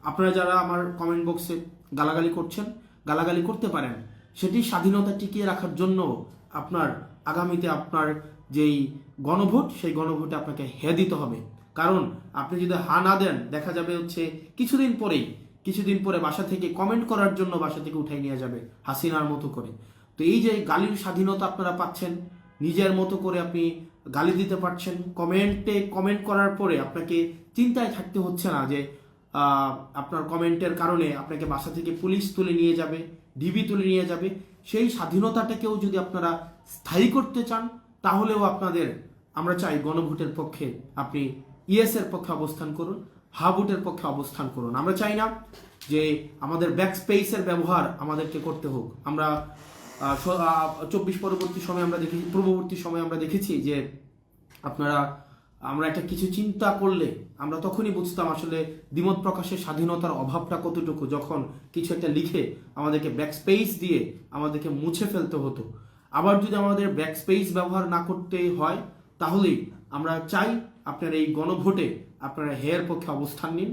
আপনারা যারা আমার কমেন্ট বক্সে গালাগালি করছেন, গালাগালি করতে পারেন, সেটি স্বাধীনতা টিকিয়ে রাখার জন্য আপনার আগামীতে আপনার যেই গণভোট, সেই গণভোটে আপনাকে হ্যাঁ দিতে হবে। কারণ আপনি যদি হা না দেন, দেখা যাবে হচ্ছে কিছুদিন পরে বাসা থেকে কমেন্ট করার জন্য বাসা থেকে উঠাই নিয়ে যাবে হাসিনার মতো করে। তো এই যে গালির স্বাধীনতা আপনারা পাচ্ছেন, নিজের মতো করে আপনি গালি দিতে পারছেন, কমেন্ট করার পরে আপনাকে চিন্তায় থাকতে হচ্ছে না যে আপনার কমেন্টের কারণে আপনাকে বাসা থেকে পুলিশ তুলে নিয়ে যাবে, ডিবি তুলে নিয়ে যাবে। সেই স্বাধীনতাটাকেও যদি আপনারা স্থায়ী করতে চান, তাহলেও আমরা চাই গণভোটের পক্ষে আপনি ইয়েস এর পক্ষে অবস্থান করুন, হা ভোটের পক্ষে অবস্থান করুন। আমরা চাই না যে আমাদের ব্যাক স্পেসের ব্যবহার আমাদেরকে করতে হোক। আমরা 24 পূর্ববর্তী সময় আমরা দেখেছি যে আমরা একটা কিছু চিন্তা করলে আমরা তখনই বুঝতাম আসলে দ্বিমত প্রকাশের স্বাধীনতার অভাবটা কতটুকু, যখন কিছু একটা লিখে আমাদেরকে ব্যাক স্পেস দিয়ে আমাদেরকে মুছে ফেলতে হতো। আবার যদি আমাদের ব্যাক স্পেস ব্যবহার না করতে হয়, তাহলেই আমরা চাই আপনার এই গণভোটে আপনারা হেয়ের পক্ষে অবস্থান নিন,